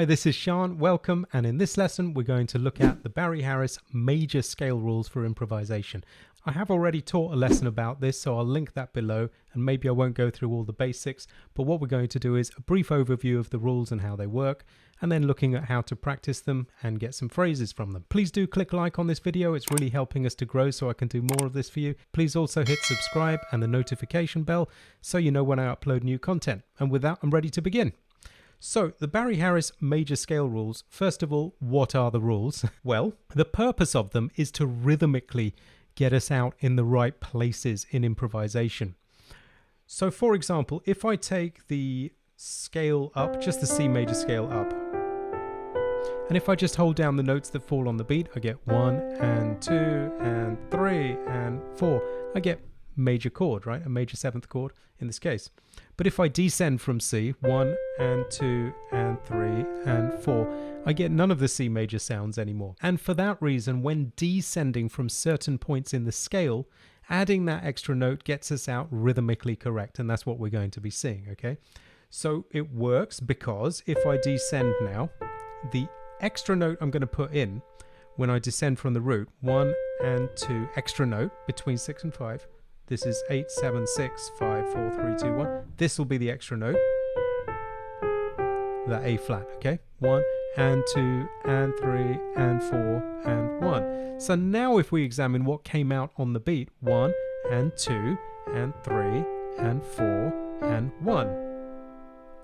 Hi, this is Sean. Welcome, and in this lesson we're going to look at the Barry Harris major scale rules for improvisation. I have already taught a lesson about this, so I'll link that below, and maybe I won't go through all the basics, but what we're going to do is a brief overview of the rules and how they work, and then looking at how to practice them and get some phrases from them. Please do click like on this video. It's really helping us to grow so I can do more of this for you. Please also hit subscribe and the notification bell so you know when I upload new content. And with that, I'm ready to begin. So, the Barry Harris major scale rules. First of all, what are the rules? Well, the purpose of them is to rhythmically get us out in the right places in improvisation. So, for example, if I take the scale up, just the C major scale up, and if I just hold down the notes that fall on the beat, I get 1 and 2 and 3 and 4. I get major chord, right? A major seventh chord in this case. But if I descend from C, 1 and 2 and 3 and 4, I get none of the C major sounds anymore. And for that reason, when descending from certain points in the scale, adding that extra note gets us out rhythmically correct, and that's what we're going to be seeing, okay? So it works because if I descend now, the extra note I'm going to put in when I descend from the root, 1 and 2, extra note between 6 and 5, this is 8, 7, 6, 5, 4, 3, 2, 1. This will be the extra note, that A flat, okay? 1 and 2 and 3 and 4 and 1. So now if we examine what came out on the beat, 1 and 2 and 3 and 4 and 1.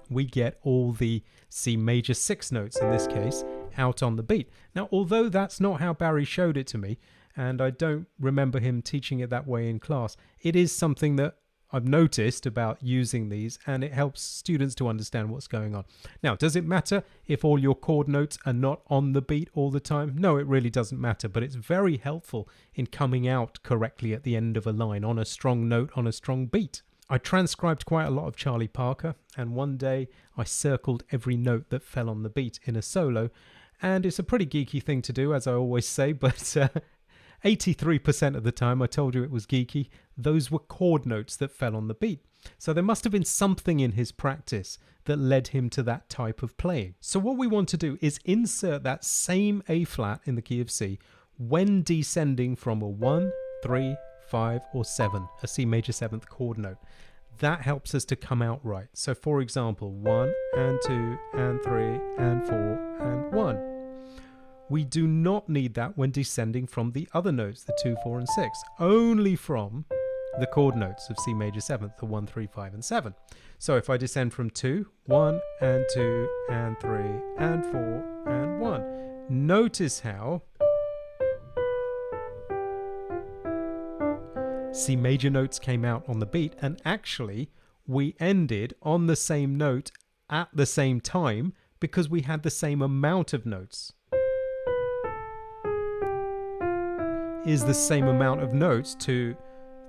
We get all the C major 6 notes in this case out on the beat. Now, although that's not how Barry showed it to me, and I don't remember him teaching it that way in class, it is something that I've noticed about using these, and it helps students to understand what's going on. Now, does it matter if all your chord notes are not on the beat all the time? No, it really doesn't matter, but it's very helpful in coming out correctly at the end of a line on a strong note, on a strong beat. I transcribed quite a lot of Charlie Parker, and one day I circled every note that fell on the beat in a solo, and it's a pretty geeky thing to do, as I always say, but 83% of the time, I told you it was geeky, those were chord notes that fell on the beat. So there must have been something in his practice that led him to that type of playing. So what we want to do is insert that same A flat in the key of C when descending from a 1, 3, 5 or 7, a C major 7th chord note. That helps us to come out right. So for example, 1 and 2 and 3 and 4 and 1. We do not need that when descending from the other notes, the 2, 4 and 6, only from the chord notes of C major 7th, the 1, 3, 5 and 7. So if I descend from 2, 1 and 2 and 3 and 4 and 1, notice how C major notes came out on the beat, and actually we ended on the same note at the same time because we had the same amount of notes. Is the same amount of notes, 2,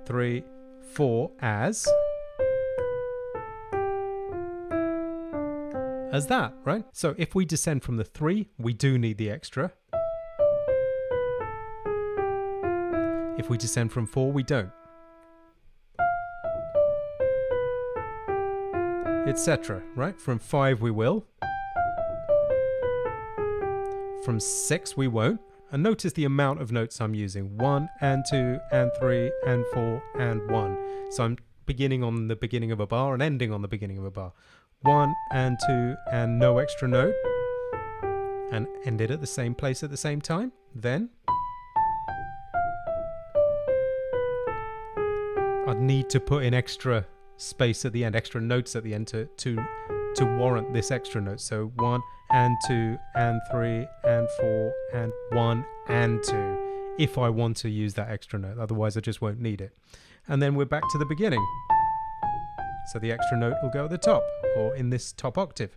3, 4 as that, right? So if we descend from the 3, we do need the extra. If we descend from 4, we don't. Etc., right? From 5 we will. From 6 we won't. And notice the amount of notes I'm using. 1 and 2 and 3 and 4 and 1. So I'm beginning on the beginning of a bar and ending on the beginning of a bar. 1 and 2 and no extra note. And end it at the same place at the same time. Then I'd need to put in extra space at the end, extra notes at the end to warrant this extra note. So 1 and 2 and 3 and 4 and 1 and 2 if I want to use that extra note, otherwise I just won't need it. And then we're back to the beginning. So the extra note will go at the top, or in this top octave.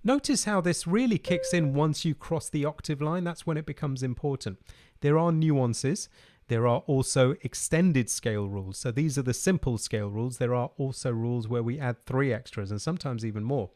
Notice how this really kicks in once you cross the octave line. That's when it becomes important. There are nuances. There are also extended scale rules. So these are the simple scale rules. There are also rules where we add 3 extras and sometimes even more.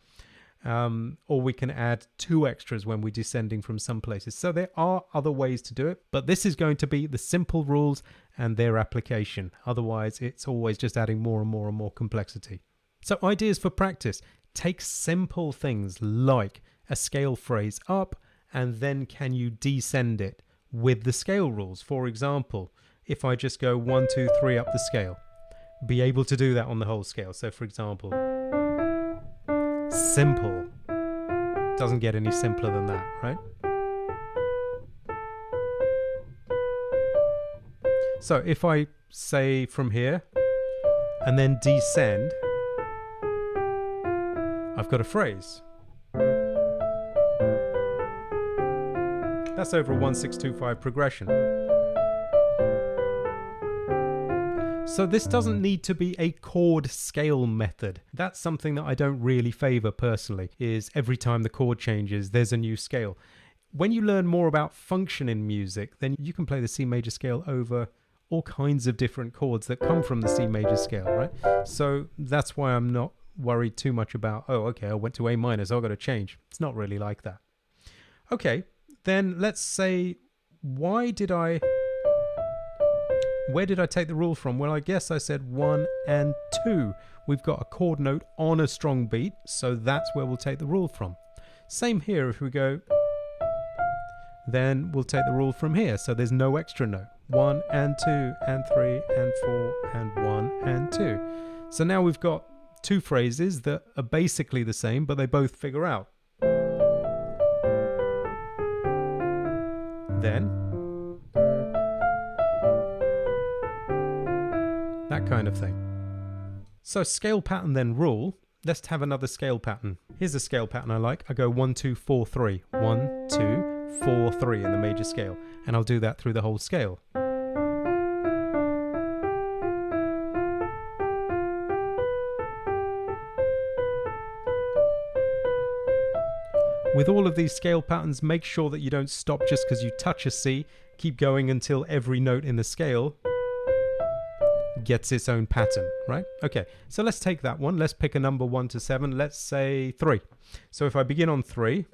Or we can add 2 extras when we're descending from some places. So there are other ways to do it, but this is going to be the simple rules and their application. Otherwise, it's always just adding more and more and more complexity. So ideas for practice. Take simple things like a scale phrase up, and then can you descend it with the scale rules? For example, if I just go 1, 2, 3 up the scale, be able to do that on the whole scale. So for example, simple. Doesn't get any simpler than that, right? So if I say from here and then descend, I've got a phrase. That's over a 1, 6, 2, 5 progression. So this doesn't need to be a chord scale method. That's something that I don't really favor personally, is every time the chord changes, there's a new scale. When you learn more about function in music, then you can play the C major scale over all kinds of different chords that come from the C major scale, right? So that's why I'm not worried too much about, oh, okay, I went to A minor, so I've got to change. It's not really like that. Okay, then let's say, where did I take the rule from? Well, I guess I said 1 and 2. We've got a chord note on a strong beat, so that's where we'll take the rule from. Same here, if we go, then we'll take the rule from here, so there's no extra note. 1 and 2 and 3 and 4 and 1 and 2. So now we've got two phrases that are basically the same, but they both figure out. Then that kind of thing. So scale pattern then rule. Let's have another scale pattern. Here's a scale pattern I like. I go 1, 2, 4, 3. 1, 2, 4, 3 in the major scale. And I'll do that through the whole scale. With all of these scale patterns, make sure that you don't stop just because you touch a C. Keep going until every note in the scale gets its own pattern, right? Okay, so let's take that one. Let's pick a number 1 to 7. Let's say 3. So if I begin on 3,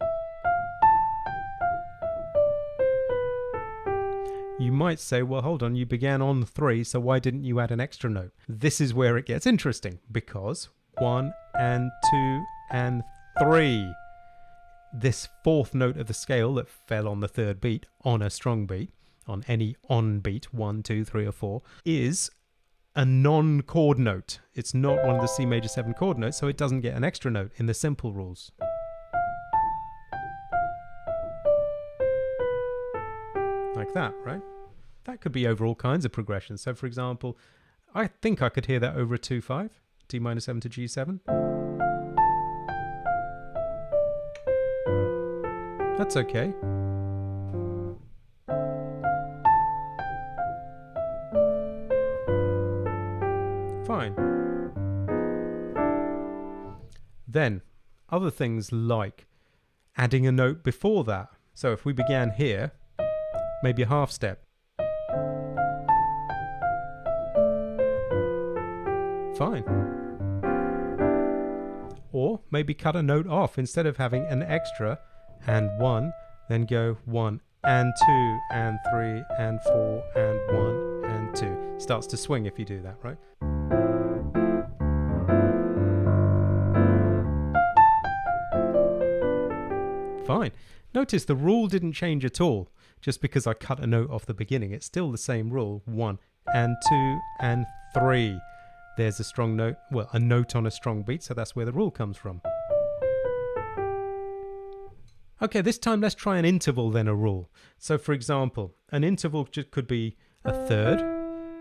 you might say, well, hold on, you began on 3, so why didn't you add an extra note? This is where it gets interesting, because 1 and 2 and 3. This fourth note of the scale that fell on the third beat, on a strong beat, on any on beat, 1, 2, 3 or 4, is a non-chord note. It's not one of the C major 7 chord notes, so it doesn't get an extra note in the simple rules. Like that, right? That could be over all kinds of progressions. So for example, I think I could hear that over a 2-5, D minor 7 to G7. That's okay. Fine. Then, other things like adding a note before that. So if we began here, maybe a half step. Fine. Or maybe cut a note off instead of having an extra and 1, then go 1 and 2 and 3 and 4 and 1 and 2. Starts to swing if you do that, right? Fine. Notice the rule didn't change at all. Just because I cut a note off the beginning, it's still the same rule. 1 and 2 and 3. There's a strong note, well, a note on a strong beat, so that's where the rule comes from. Okay, this time let's try an interval then a rule. So for example, an interval could be a third,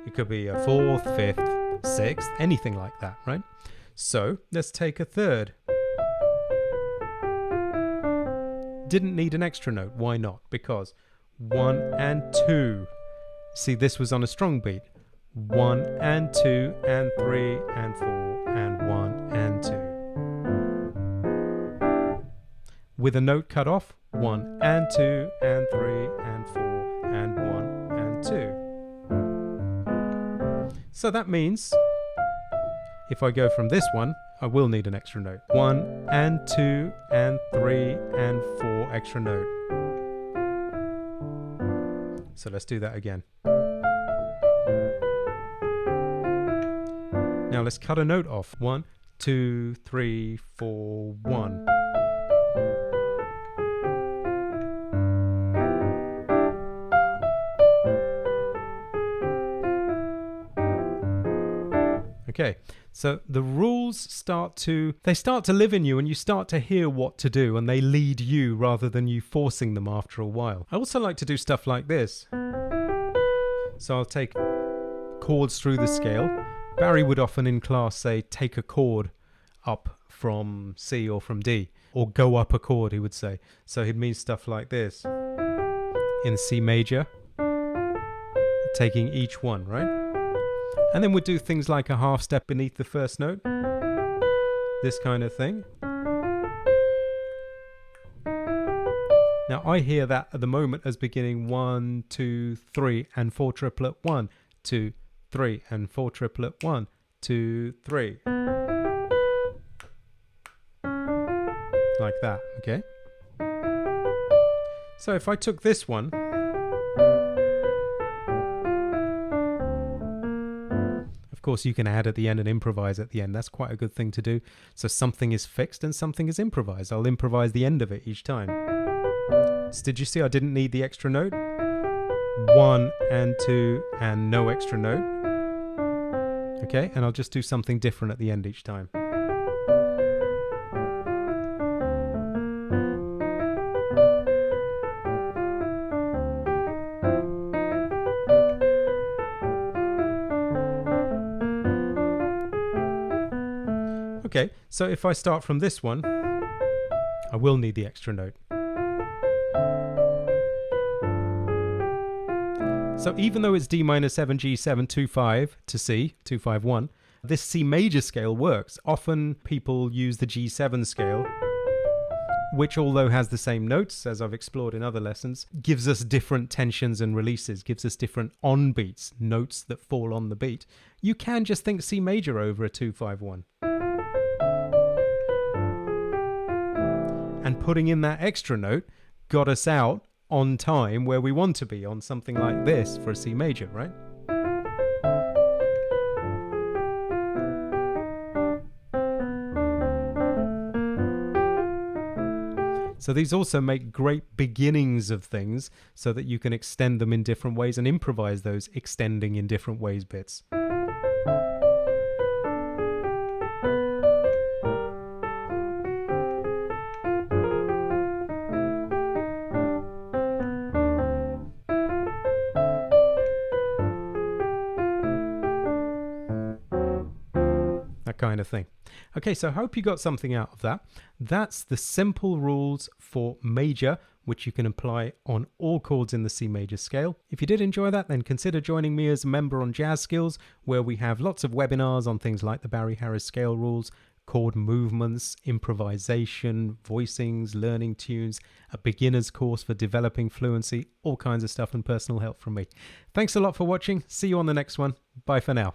it could be a fourth, fifth, sixth, anything like that, right? So let's take a third. Didn't need an extra note, why not? Because 1 and 2. See, this was on a strong beat. 1 and 2 and 3 and 4 and 1 and 2. With a note cut off, 1 and 2 and 3 and 4 and 1 and 2. So that means if I go from this one, I will need an extra note. 1 and 2 and 3 and 4 extra note. So let's do that again. Now let's cut a note off. 1, 2, 3, 4, 1. Okay, so the rules start to live in you, and you start to hear what to do, and they lead you rather than you forcing them after a while. I also like to do stuff like this. So I'll take chords through the scale. Barry would often in class say, take a chord up from C or from D, or go up a chord, he would say. So he'd mean stuff like this. In C major, taking each one, right? And then we'd do things like a half step beneath the first note. This kind of thing. Now I hear that at the moment as beginning 1, 2, 3 and 4 triplet, 1, 2, 3 and 4 triplet, 1, 2, 3. Like that, okay? So if I took this one, of course you can add at the end and improvise at the end. That's quite a good thing to do. So something is fixed and something is improvised. I'll improvise the end of it each time. So did you see I didn't need the extra note? 1 and 2 and no extra note. Okay, and I'll just do something different at the end each time. Okay, so if I start from this one, I will need the extra note. So even though it's D minor 7, G7, 2, 5 to C, 2, 5, 1, this C major scale works. Often people use the G7 scale, which although has the same notes, as I've explored in other lessons, gives us different tensions and releases, gives us different on beats, notes that fall on the beat. You can just think C major over a 2, 5, 1. And putting in that extra note got us out on time where we want to be, on something like this for a C major, right? So these also make great beginnings of things so that you can extend them in different ways and improvise those extending in different ways bits. Kind of thing. Okay, so I hope you got something out of that. That's the simple rules for major, which you can apply on all chords in the C major scale. If you did enjoy that, then consider joining me as a member on Jazz Skills, where we have lots of webinars on things like the Barry Harris scale rules, chord movements, improvisation, voicings, learning tunes, a beginner's course for developing fluency, all kinds of stuff and personal help from me. Thanks a lot for watching. See you on the next one. Bye for now.